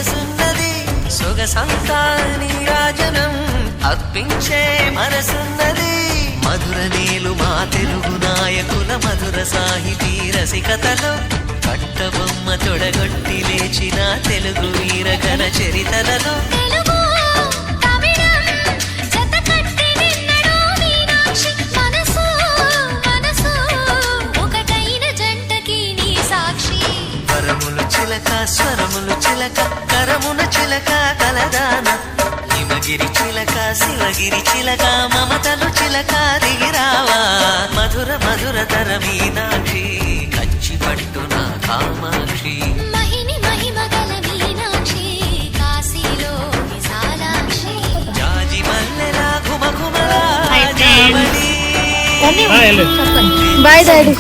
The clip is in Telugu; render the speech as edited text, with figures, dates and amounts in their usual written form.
వయసున్నది సొగసంతా నీరాజనం అర్పించే మనసున్నది మధుర నేలు మా తెలుగు నాయకుల మధుర సాహితీ రసికతలో కట్టబొమ్మ తొడగొట్టి లేచిన తెలుగు వీరగల చరితలలో స్వరములు చిలక కరమున చిలక కలదాన హిమగిరి చిలక శివగిరి చిలక మమతలు చిలక దిగిరావా మధుర మధుర తర మీనాక్షి కంచి పట్టున కామాక్షి మహిని మహిమగల మీనాక్షి కాశీలో విశాలాక్షి జాజి మల్లెలా ఘుమఘుమలా బాయ్ డాడీ.